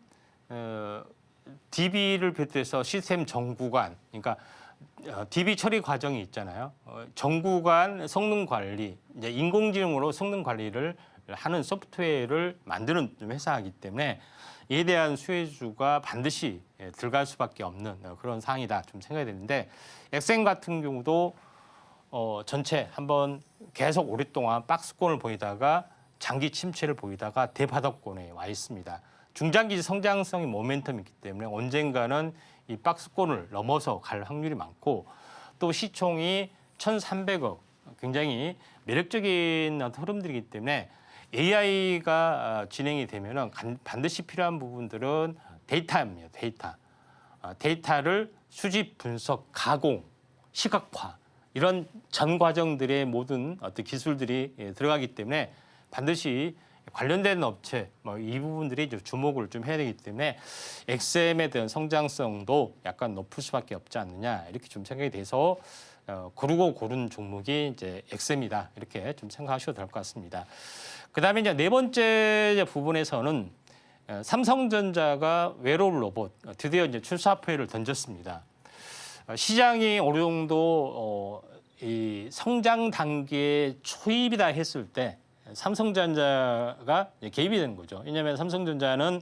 DB를 비롯해서 시스템 정구간, 그러니까 DB 처리 과정이 있잖아요. 정구간 성능 관리, 이제 인공지능으로 성능 관리를 하는 소프트웨어를 만드는 회사이기 때문에 이에 대한 수혜주가 반드시 들어갈 수밖에 없는 그런 상황이다 좀 생각이 되는데 엑셈 같은 경우도 전체 한번 계속 오랫동안 박스권을 보이다가 장기 침체를 보이다가 대바닥권에 와 있습니다. 중장기 성장성이 모멘텀이 있기 때문에 언젠가는 이 박스권을 넘어서 갈 확률이 많고 또 시총이 1,300억 굉장히 매력적인 흐름들이기 때문에 AI가 진행이 되면은 반드시 필요한 부분들은 데이터입니다. 데이터를 수집, 분석, 가공, 시각화 이런 전 과정들의 모든 어떤 기술들이 들어가기 때문에 반드시 관련된 업체 뭐 이 부분들이 좀 주목을 좀 해야 되기 때문에 XM에 대한 성장성도 약간 높을 수밖에 없지 않느냐 이렇게 좀 생각이 돼서 고르고 고른 종목이 이제 XM이다 이렇게 좀 생각하셔도 될 것 같습니다. 그다음에 이제 네 번째 부분에서는 삼성전자가 웨어러블 로봇 드디어 이제 출사표를 던졌습니다. 시장이 어느 정도 이 성장 단계에 초입이다 했을 때 삼성전자가 개입이 되는 거죠. 왜냐하면 삼성전자는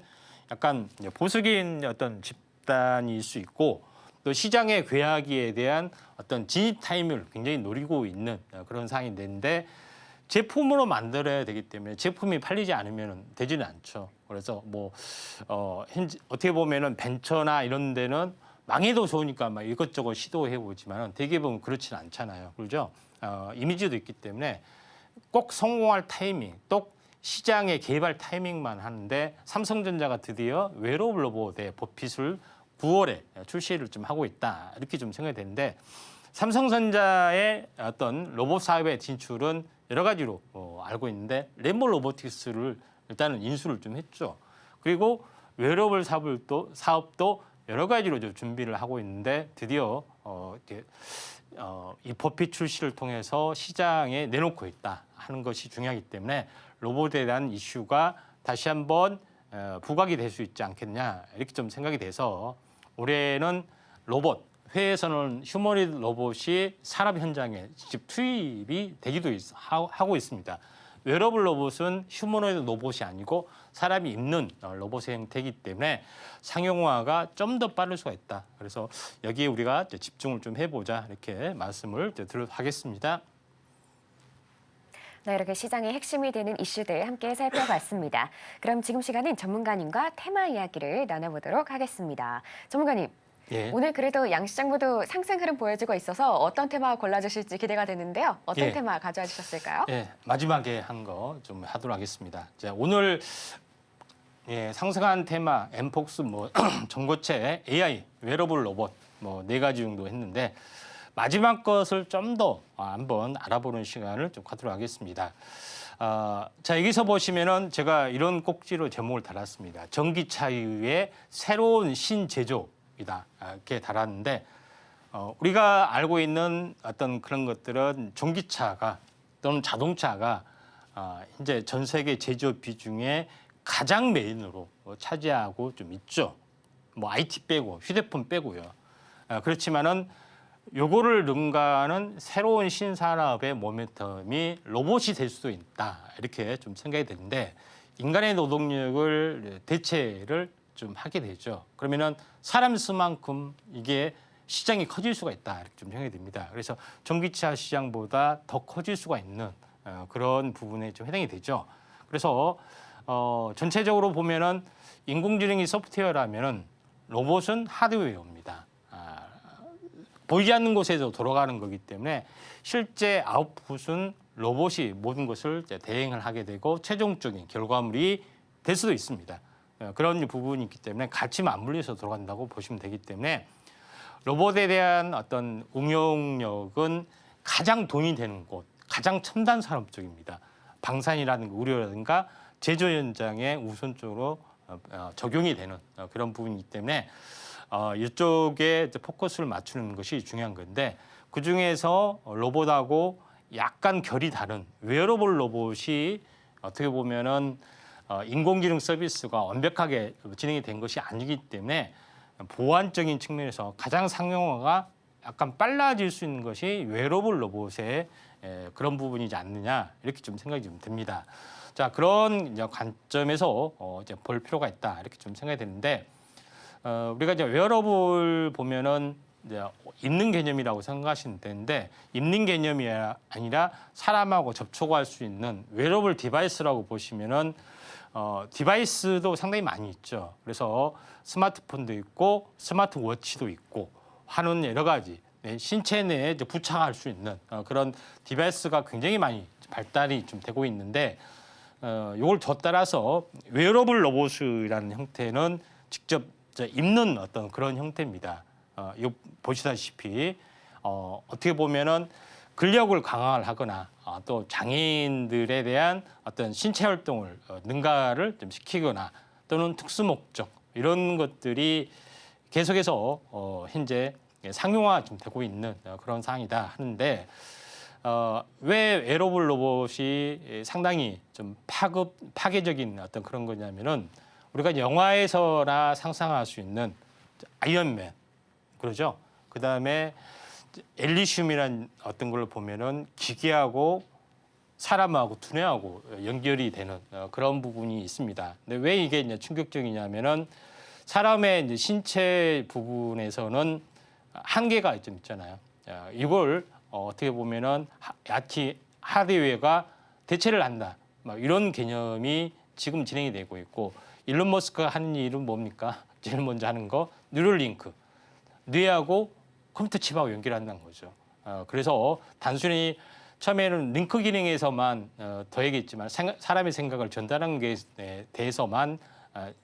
약간 보수적인 어떤 집단일 수 있고 또 시장의 괴하기에 대한 어떤 진입 타임을 굉장히 노리고 있는 그런 상황이 되는데 제품으로 만들어야 되기 때문에 제품이 팔리지 않으면 되지는 않죠. 그래서 뭐 현재 어떻게 보면은 벤처나 이런 데는 망해도 좋으니까 막 이것저것 시도해 보지만 되게 보면 그렇지는 않잖아요. 그렇죠? 이미지도 있기 때문에 꼭 성공할 타이밍, 또 시장에 개입할 타이밍만 하는데 삼성전자가 드디어 웨어러블 로봇의 법핏을 9월에 출시를 좀 하고 있다 이렇게 좀 생각이 되는데 삼성전자의 어떤 로봇 사업의 진출은 여러 가지로 알고 있는데 램보 로보틱스를 일단은 인수를 좀 했죠. 그리고 웨어러블 사업도 여러 가지로 좀 준비를 하고 있는데 드디어 이 법핏 출시를 통해서 시장에 내놓고 있다 하는 것이 중요하기 때문에 로봇에 대한 이슈가 다시 한번 부각이 될 수 있지 않겠냐 이렇게 좀 생각이 돼서 올해는 로봇 회에서는 휴머노이드 로봇이 산업 현장에 직접 투입이 되기도 하고 있습니다. 웨어러블 로봇은 휴머노이드 로봇이 아니고 사람이 입는 로봇의 형태이기 때문에 상용화가 좀 더 빠를 수가 있다. 그래서 여기에 우리가 집중을 좀 해보자 이렇게 말씀을 드리도록 하겠습니다. 네, 이렇게 시장의 핵심이 되는 이슈들 함께 살펴봤습니다. 그럼 지금 시간은 전문가님과 테마 이야기를 나눠보도록 하겠습니다. 전문가님, 예. 오늘 그래도 양시장 모두 상승 흐름 보여주고 있어서 어떤 테마 골라주실지 기대가 되는데요. 어떤 예. 테마 가져와 주셨을까요? 예, 마지막에 한 거 좀 하도록 하겠습니다. 자, 오늘 상승한 테마 엠폭스 뭐 전고체 AI 웨어러블 로봇 뭐 4가지 정도 했는데 마지막 것을 좀 더 한번 알아보는 시간을 좀 갖도록 하겠습니다. 자, 여기서 보시면은 제가 이런 꼭지로 제목을 달았습니다. 전기차의 새로운 신제조이다 이렇게 달았는데 우리가 알고 있는 어떤 그런 것들은 전기차가 또는 자동차가 이제 전 세계 제조 비중의 가장 메인으로 차지하고 좀 있죠. 뭐 IT 빼고 휴대폰 빼고요. 그렇지만은 요거를 능가하는 새로운 신산업의 모멘텀이 로봇이 될 수도 있다 이렇게 좀 생각이 되는데 인간의 노동력을 대체를 좀 하게 되죠. 그러면은 사람 수만큼 이게 시장이 커질 수가 있다 이렇게 좀 생각이 됩니다. 그래서 전기차 시장보다 더 커질 수가 있는 그런 부분에 좀 해당이 되죠. 그래서 전체적으로 보면은 인공지능이 소프트웨어라면은 로봇은 하드웨어입니다. 보이지 않는 곳에서 돌아가는 거기 때문에 실제 아웃풋은 로봇이 모든 것을 대행을 하게 되고 최종적인 결과물이 될 수도 있습니다. 그런 부분이 있기 때문에 같이 맞물려서 돌아간다고 보시면 되기 때문에 로봇에 대한 어떤 응용력은 가장 돈이 되는 곳, 가장 첨단 산업 쪽입니다. 방산이라든가 의료라든가 제조 현장에 우선적으로 적용이 되는 그런 부분이기 때문에 이쪽에 포커스를 맞추는 것이 중요한 건데 그중에서 로봇하고 약간 결이 다른 웨어러블 로봇이 어떻게 보면은 인공지능 서비스가 완벽하게 진행이 된 것이 아니기 때문에 보안적인 측면에서 가장 상용화가 약간 빨라질 수 있는 것이 웨어러블 로봇의 그런 부분이지 않느냐 이렇게 좀 생각이 좀 듭니다. 자, 그런 이제 관점에서 이제 볼 필요가 있다 이렇게 좀 생각이 되는데 우리가 이제 웨어러블 보면은 이제 입는 개념이라고 생각하시면 되는데 입는 개념이 아니라 사람하고 접촉할 수 있는 웨어러블 디바이스라고 보시면은 디바이스도 상당히 많이 있죠. 그래서 스마트폰도 있고 스마트워치도 있고 하는 여러 가지 신체 내에 이제 부착할 수 있는 그런 디바이스가 굉장히 많이 발달이 좀 되고 있는데 이걸 따라서 웨어러블 로봇이라는 형태는 직접 입는 어떤 그런 형태입니다. 이거 보시다시피 어떻게 보면은 근력을 강화를 하거나 또 장애인들에 대한 어떤 신체 활동을 능가를 좀 시키거나 또는 특수 목적 이런 것들이 계속해서 현재 상용화 좀 되고 있는 그런 상황이다 하는데 왜 웨어러블 로봇이 상당히 좀 파괴적인 어떤 그런 거냐면은 우리가 영화에서나 상상할 수 있는 아이언맨 그러죠. 그다음에 엘리슘이란 어떤 걸 보면은 기계하고 사람하고 두뇌하고 연결이 되는 그런 부분이 있습니다. 근데 왜 이게 이제 충격적이냐면은 사람의 이제 신체 부분에서는 한계가 좀 있잖아요. 이걸 어떻게 보면은 야티 하드웨어가 대체를 한다. 막 이런 개념이 지금 진행이 되고 있고 일론 머스크가 하는 일은 뭡니까? 제일 먼저 하는 거 뉴럴링크. 뇌하고 컴퓨터 칩하고 연결한다는 거죠. 그래서 단순히 처음에는 링크 기능에서만 더하겠지만 사람의 생각을 전달하는 것에 대해서만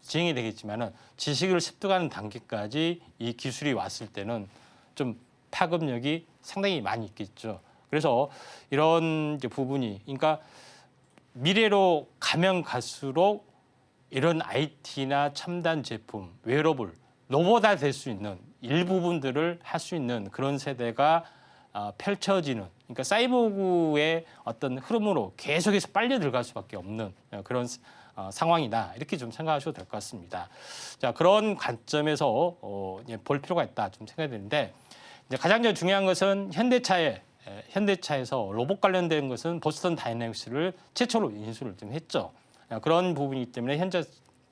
진행이 되겠지만은 지식을 습득하는 단계까지 이 기술이 왔을 때는 좀 파급력이 상당히 많이 있겠죠. 그래서 이런 이제 부분이 그러니까 미래로 가면 갈수록 이런 IT나 첨단 제품, 웨어러블, 로봇화 될 수 있는 일부분들을 할 수 있는 그런 세대가 펼쳐지는 그러니까 사이보그의 어떤 흐름으로 계속해서 빨려 들어갈 수밖에 없는 그런 상황이다 이렇게 좀 생각하셔도 될 것 같습니다. 자 그런 관점에서 볼 필요가 있다 좀 생각이 드는데 이제 가장 중요한 것은 현대차에서 로봇 관련된 것은 보스턴 다이내믹스를 최초로 인수를 좀 했죠. 그런 부분이기 때문에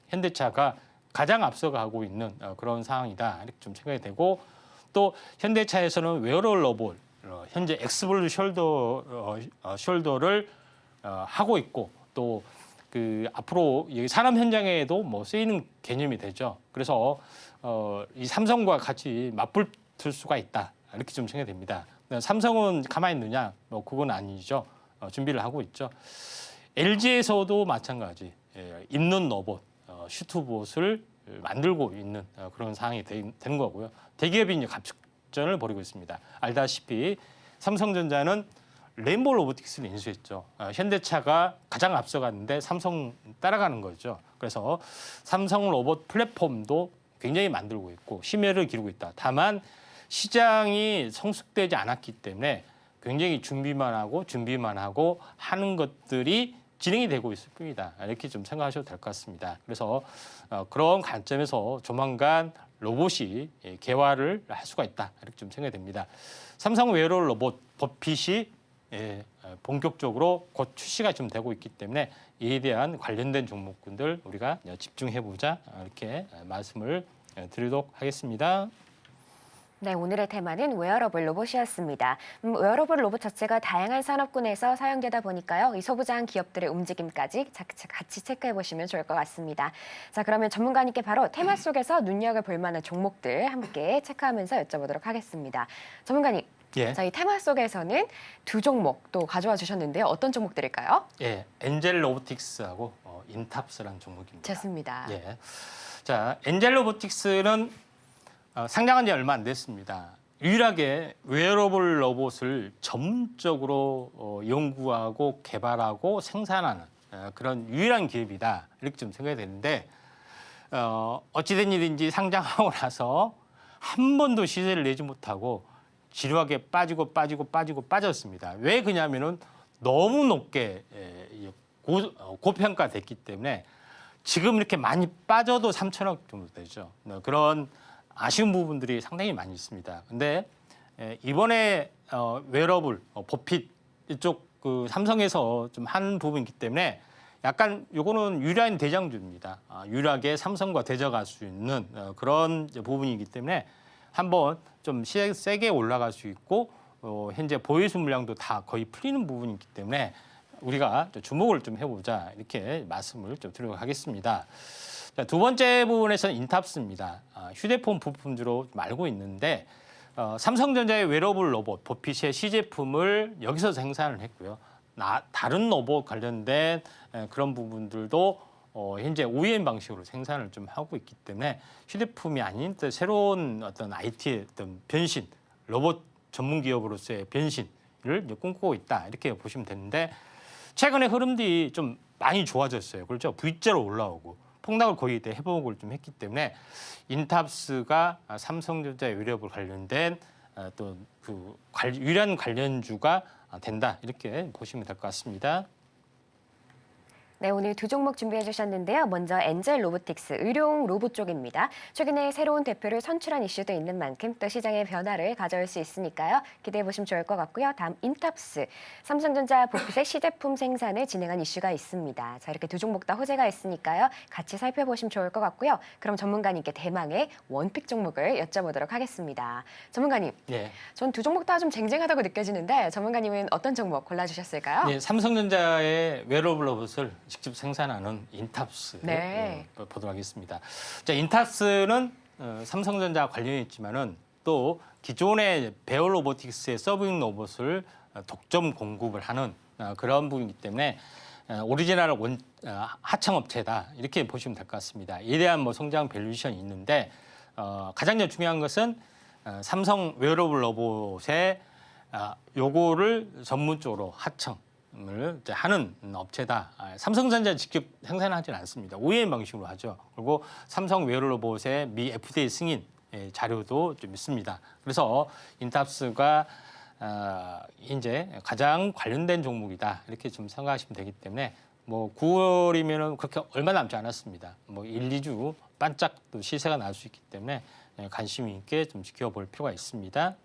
현대차가 가장 앞서가고 있는 그런 상황이다 이렇게 좀 생각이 되고 또 현대차에서는 웨어러블 로봇 현재 엑스블루 숄더를 하고 있고 또 그 앞으로 산업 현장에도 뭐 쓰이는 개념이 되죠. 그래서 이 삼성과 같이 맞붙을 수가 있다 이렇게 좀 생각이 됩니다. 삼성은 가만히 있느냐? 뭐 그건 아니죠. 준비를 하고 있죠. LG에서도 마찬가지 있는 로봇 슈트봇을 만들고 있는 그런 상황이 되는 거고요. 대기업이 이제 갑작전을 벌이고 있습니다. 알다시피 삼성전자는 레인보우 로보틱스를 인수했죠. 현대차가 가장 앞서갔는데 삼성 따라가는 거죠. 그래서 삼성 로봇 플랫폼도 굉장히 만들고 있고 심혈을 기르고 있다. 다만 시장이 성숙되지 않았기 때문에 굉장히 준비만 하고 하는 것들이 진행이 되고 있을 뿐이다. 이렇게 좀 생각하셔도 될 것 같습니다. 그래서 그런 관점에서 조만간 로봇이 개화를 할 수가 있다. 이렇게 좀 생각이 됩니다. 삼성 웨어러블 로봇 버핏이 본격적으로 곧 출시가 좀 되고 있기 때문에 이에 대한 관련된 종목군들 우리가 집중해보자 이렇게 말씀을 드리도록 하겠습니다. 네, 오늘의 테마는 웨어러블 로봇이었습니다. 웨어러블 로봇 자체가 다양한 산업군에서 사용되다 보니까요. 이 소부장 기업들의 움직임까지 같이 체크해 보시면 좋을 것 같습니다. 자, 그러면 전문가님께 바로 테마 속에서 눈여겨볼 만한 종목들 함께 체크하면서 여쭤보도록 하겠습니다. 전문가님, 예. 저희 테마 속에서는 두 종목 또 가져와 주셨는데요. 어떤 종목들일까요? 예, 엔젤 로보틱스하고 인탑스라는 종목입니다. 좋습니다. 예. 자, 엔젤 로보틱스는 상장한 지 얼마 안 됐습니다. 유일하게 웨어러블 로봇을 전문적으로 연구하고 개발하고 생산하는 그런 유일한 기업이다. 이렇게 좀 생각이 되는데 어찌된 일인지 상장하고 나서 한 번도 시세를 내지 못하고 지루하게 빠졌습니다. 왜 그러냐면은 너무 높게 고평가됐기 때문에 지금 이렇게 많이 빠져도 3천억 정도 되죠. 그런 아쉬운 부분들이 상당히 많이 있습니다. 근데 이번에 웨어러블, 버핏 이쪽 그 삼성에서 좀 한 부분이기 때문에 약간 요거는 유리한 대장주입니다. 유리하게 삼성과 대적할 수 있는 그런 부분이기 때문에 한번 좀 세게 올라갈 수 있고 현재 보유수 물량도 다 거의 풀리는 부분이기 때문에 우리가 주목을 좀 해보자 이렇게 말씀을 좀 드리도록 하겠습니다. 자, 두 번째 부분에서는 인탑스입니다. 휴대폰 부품주로 좀 알고 있는데 삼성전자의 웨어러블 로봇 버핏의 시제품을 여기서 생산을 했고요. 다른 로봇 관련된 그런 부분들도 현재 OEM 방식으로 생산을 좀 하고 있기 때문에 휴대품이 아닌 새로운 어떤 IT의 어떤 변신, 로봇 전문 기업으로서의 변신 이제 꿈꾸고 있다 이렇게 보시면 되는데 최근에 흐름들이 좀 많이 좋아졌어요. 그렇죠? V자로 올라오고 폭락을 거의 회복을 좀 했기 때문에 인탑스가 삼성전자 웨어러블 관련된 또 그 유일한 관련주가 된다 이렇게 보시면 될 것 같습니다. 네, 오늘 두 종목 준비해 주셨는데요. 먼저 엔젤 로보틱스, 의료용 로봇 쪽입니다. 최근에 새로운 대표를 선출한 이슈도 있는 만큼 또 시장의 변화를 가져올 수 있으니까요. 기대해 보시면 좋을 것 같고요. 다음 인탑스, 삼성전자 보핏의 시제품 생산을 진행한 이슈가 있습니다. 자, 이렇게 두 종목 다 호재가 있으니까요. 같이 살펴보시면 좋을 것 같고요. 그럼 전문가님께 대망의 원픽 종목을 여쭤보도록 하겠습니다. 전문가님, 예. 전 두 종목 다 좀 쟁쟁하다고 느껴지는데 전문가님은 어떤 종목 골라주셨을까요? 예, 삼성전자의 웨어러블 로봇을 직접 생산하는 인탑스 네. 보도록 하겠습니다. 자, 인탑스는 삼성전자 관련이 있지만은 또 기존의 베어 로보틱스의 서빙 로봇을 독점 공급을 하는 그런 부분이기 때문에 오리지널 하청업체다 이렇게 보시면 될 것 같습니다. 이에 대한 성장 밸류에이션이 있는데 가장 중요한 것은 삼성 웨어러블 로봇의 요거를 전문적으로 하청을 하는 업체다. 삼성전자 직접 생산하지는 않습니다. OEM 방식으로 하죠. 그리고 삼성 웨어러블 로봇의 미 FDA 승인 자료도 좀 있습니다. 그래서 인탑스가 이제 가장 관련된 종목이다 이렇게 좀 생각하시면 되기 때문에 9월이면은 그렇게 얼마 남지 않았습니다. 1, 2주 반짝 또 시세가 날 수 있기 때문에 관심 있게 좀 지켜볼 필요가 있습니다.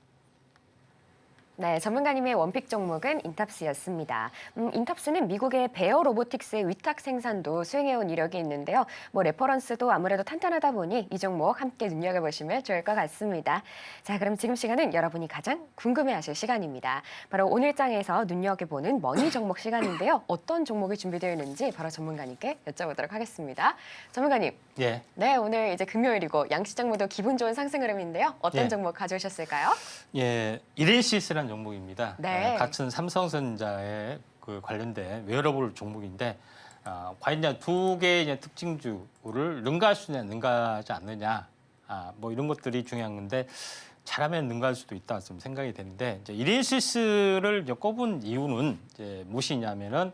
네, 전문가님의 원픽 종목은 인탑스였습니다. 인탑스는 미국의 베어 로보틱스의 위탁 생산도 수행해온 이력이 있는데요. 레퍼런스도 아무래도 탄탄하다 보니 이 종목 함께 눈여겨보시면 좋을 것 같습니다. 자, 그럼 지금 시간은 여러분이 가장 궁금해하실 시간입니다. 바로 오늘 장에서 눈여겨보는 머니 종목 시간인데요. 어떤 종목이 준비되어 있는지 바로 전문가님께 여쭤보도록 하겠습니다. 전문가님, 예. 네, 오늘 이제 금요일이고 양시장 모두 기분 좋은 상승 흐름인데요. 어떤 예. 종목 가져오셨을까요? 예, 이렌시스라는 종목입니다. 네. 같은 삼성전자에 관련된 웨어러블 종목인데 과연 두 개의 특징주를 능가할 수 있느냐, 능가하지 않느냐, 이런 것들이 중요한 건데 잘하면 능가할 수도 있다 좀 생각이 되는데 이렌시스를 꼽은 이유는 무엇이냐면은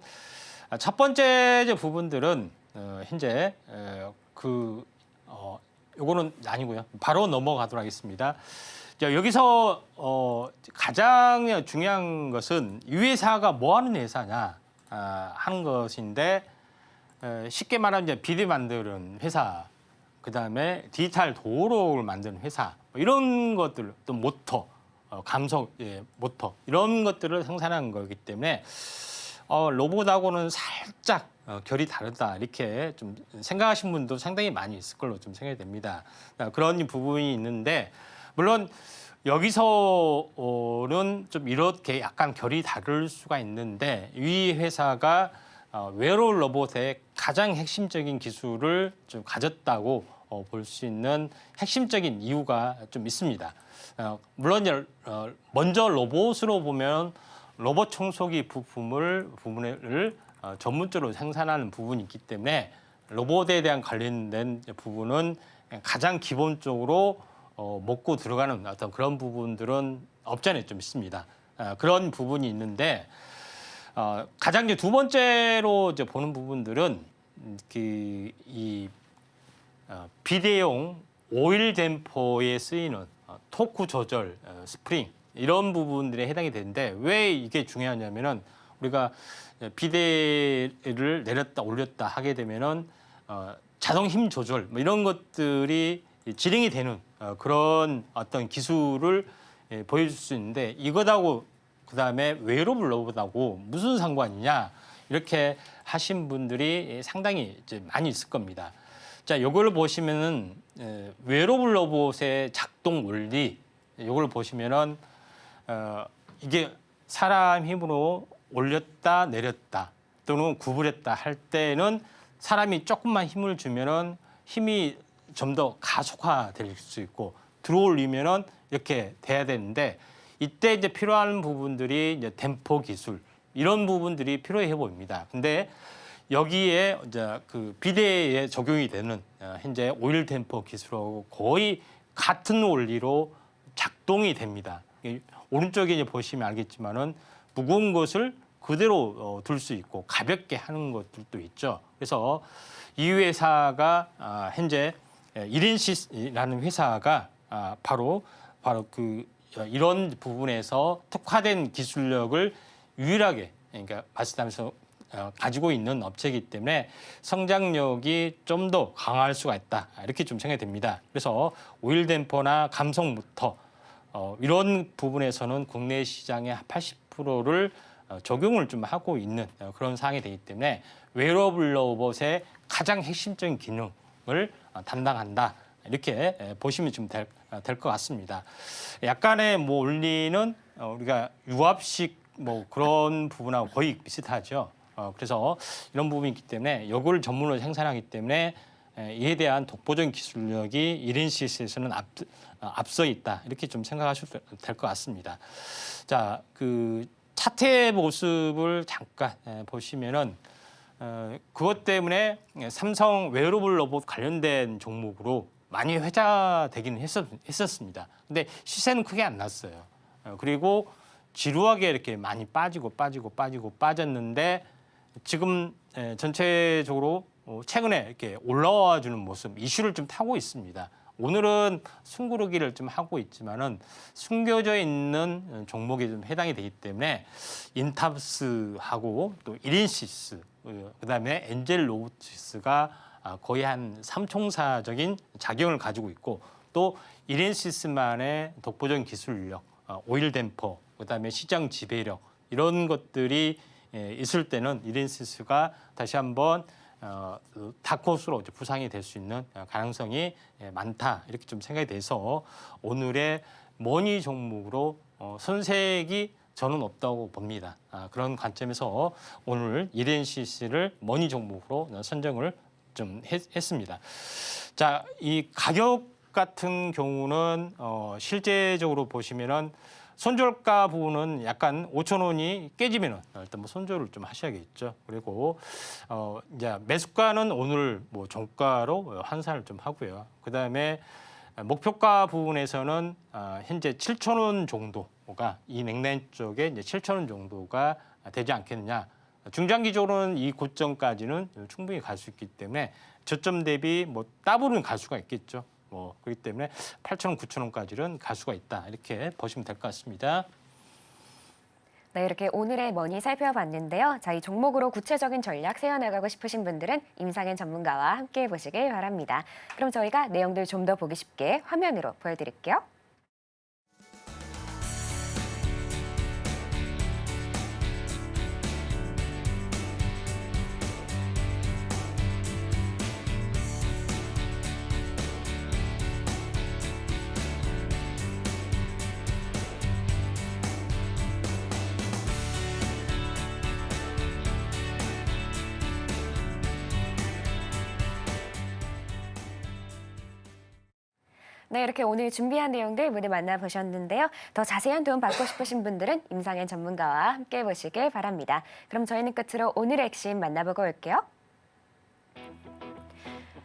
첫 번째 부분들은 현재 요거는 아니고요. 바로 넘어가도록 하겠습니다. 자, 여기서 가장 중요한 것은 이 회사가 뭐 하는 회사냐 하는 것인데 쉽게 말하면 이제 비디 만드는 회사, 그다음에 디지털 도로를 만드는 회사 이런 것들 또 모터, 감속 모터 이런 것들을 생산하는 거기 때문에 로봇하고는 살짝 결이 다르다 이렇게 좀 생각하시는 분도 상당히 많이 있을 걸로 좀 생각이 됩니다. 그런 부분이 있는데 물론 여기서는 좀 이렇게 약간 결이 다를 수가 있는데 이 회사가 웨어러블 로봇의 가장 핵심적인 기술을 좀 가졌다고 볼 수 있는 핵심적인 이유가 좀 있습니다. 물론 먼저 로봇으로 보면 로봇 청소기 부분을 전문적으로 생산하는 부분이 있기 때문에 로봇에 대한 관련된 부분은 가장 기본적으로 먹고 들어가는 어떤 그런 부분들은 없지 않아 좀 있습니다. 그런 부분이 있는데 가장 두 번째로 보는 부분들은 비대용 오일 댐퍼에 쓰이는 토크 조절 스프링 이런 부분들에 해당이 되는데 왜 이게 중요하냐면은 우리가 비대를 내렸다 올렸다 하게 되면은 자동 힘 조절 이런 것들이 진행이 되는 그런 어떤 기술을 보여줄 수 있는데 이것하고 그다음에 웨어러블 로봇하고 무슨 상관이냐 이렇게 하신 분들이 상당히 이제 많이 있을 겁니다. 자, 요걸 보시면은 웨어러블 로봇의 작동 원리 요걸 보시면은 이게 사람 힘으로 올렸다 내렸다 또는 구부렸다 할 때는 사람이 조금만 힘을 주면은 힘이 좀 더 가속화될 수 있고 들어올리면은 이렇게 돼야 되는데 이때 이제 필요한 부분들이 이제 댐퍼 기술 이런 부분들이 필요해 보입니다. 근데 여기에 이제 비대에 적용이 되는 현재 오일 댐퍼 기술하고 거의 같은 원리로 작동이 됩니다. 오른쪽에 이제 보시면 알겠지만은 무거운 것을 그대로 둘 수 있고 가볍게 하는 것들도 있죠. 그래서 이 회사가 현재 이렌시스라는 회사가 바로 이런 부분에서 특화된 기술력을 유일하게 그러니까 말씀하면서 가지고 있는 업체이기 때문에 성장력이 좀 더 강할 수가 있다 이렇게 좀 생각이 됩니다. 그래서 오일 댐퍼나 감속 모터 이런 부분에서는 국내 시장의 80%를 적용을 좀 하고 있는 그런 상황이 되기 때문에 웨어러블 로봇의 가장 핵심적인 기능을 담당한다 이렇게 보시면 좀 될 것 같습니다. 약간의 뭐 원리는 우리가 유압식 뭐 그런 부분하고 거의 비슷하죠. 그래서 이런 부분이 있기 때문에 이걸 전문으로 생산하기 때문에 이에 대한 독보적인 기술력이 이렌시스에서는 앞서 있다 이렇게 좀 생각하셔도 될 것 같습니다. 자, 그 차트의 모습을 잠깐 보시면은 그것 때문에 삼성 웨어러블 로봇 관련된 종목으로 많이 회자되기는 했었습니다. 근데 시세는 크게 안 났어요. 그리고 지루하게 이렇게 많이 빠졌는데 지금 전체적으로 최근에 이렇게 올라와 주는 모습, 이슈를 좀 타고 있습니다. 오늘은 숨고르기를 좀 하고 있지만은 숨겨져 있는 종목에 좀 해당이 되기 때문에 인탑스하고 또 이렌시스, 그다음에 엔젤 로보티스가 거의 한 삼총사적인 작용을 가지고 있고 또 이렌시스만의 독보적인 기술력, 오일 댐퍼, 그다음에 시장 지배력 이런 것들이 있을 때는 이렌시스가 다시 한번 다크호스로 부상이 될 수 있는 가능성이 많다 이렇게 좀 생각이 돼서 오늘의 머니 종목으로 선색이 저는 없다고 봅니다. 그런 관점에서 오늘 이렌시스를 머니 종목으로 선정을 좀 했습니다. 자, 이 가격 같은 경우는 실제적으로 보시면은 손절가 부분은 약간 5천 원이 깨지면은 일단 뭐 손절을 좀 하셔야겠죠. 그리고 이제 매수가는 오늘 뭐 종가로 환산을 좀 하고요. 그다음에 목표가 부분에서는 현재 7천 원 정도가 이 냉라인 쪽에 이제 7천 원 정도가 되지 않겠느냐. 중장기적으로는 이 고점까지는 충분히 갈 수 있기 때문에 저점 대비 뭐 더블은 갈 수가 있겠죠. 그렇기 때문에 8,000원, 9,000원까지는 갈 수가 있다. 이렇게 보시면 될 것 같습니다. 네, 이렇게 오늘의 머니 살펴봤는데요. 자, 이 종목으로 구체적인 전략 세워나가고 싶으신 분들은 임상현 전문가와 함께 보시길 바랍니다. 그럼 저희가 내용들 좀 더 보기 쉽게 화면으로 보여드릴게요. 네, 이렇게 오늘 준비한 내용들 모두 만나보셨는데요. 더 자세한 도움 받고 싶으신 분들은 임상현 전문가와 함께 보시길 바랍니다. 그럼 저희는 끝으로 오늘의 핵심 만나보고 올게요.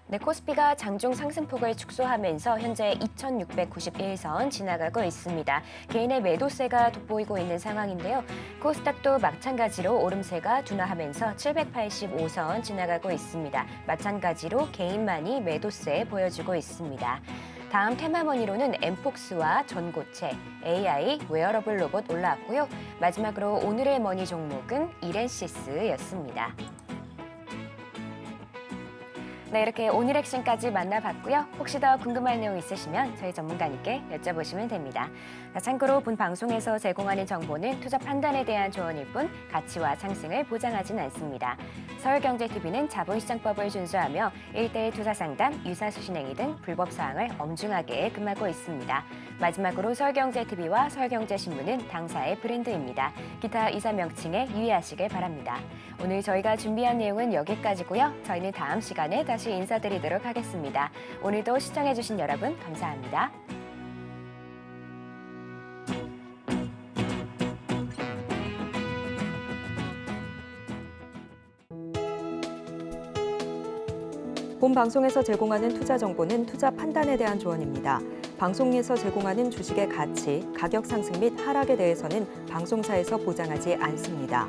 네, 코스피가 장중 상승폭을 축소하면서 현재 2,691선 지나가고 있습니다. 개인의 매도세가 돋보이고 있는 상황인데요. 코스닥도 마찬가지로 오름세가 둔화하면서 785선 지나가고 있습니다. 마찬가지로 개인만이 매도세 보여주고 있습니다. 다음 테마머니로는 엠폭스와 전고체, AI, 웨어러블 로봇 올라왔고요. 마지막으로 오늘의 머니 종목은 이렌시스였습니다. 네, 이렇게 오늘 액션까지 만나봤고요. 혹시 더 궁금한 내용 있으시면 저희 전문가님께 여쭤보시면 됩니다. 참고로 본 방송에서 제공하는 정보는 투자 판단에 대한 조언일 뿐 가치와 상승을 보장하진 않습니다. 서울경제TV는 자본시장법을 준수하며 1:1 투자 상담, 유사수신 행위 등 불법 사항을 엄중하게 금하고 있습니다. 마지막으로 서울경제TV와 서울경제신문은 당사의 브랜드입니다. 기타 이사 명칭에 유의하시길 바랍니다. 오늘 저희가 준비한 내용은 여기까지고요. 저희는 다음 시간에 다시 인사드리도록 하겠습니다. 오늘도 시청해주신 여러분 감사합니다. 본 방송에서 제공하는 투자 정보는 투자 판단에 대한 조언입니다. 방송에서 제공하는 주식의 가치, 가격 상승 및 하락에 대해서는 방송사에서 보장하지 않습니다.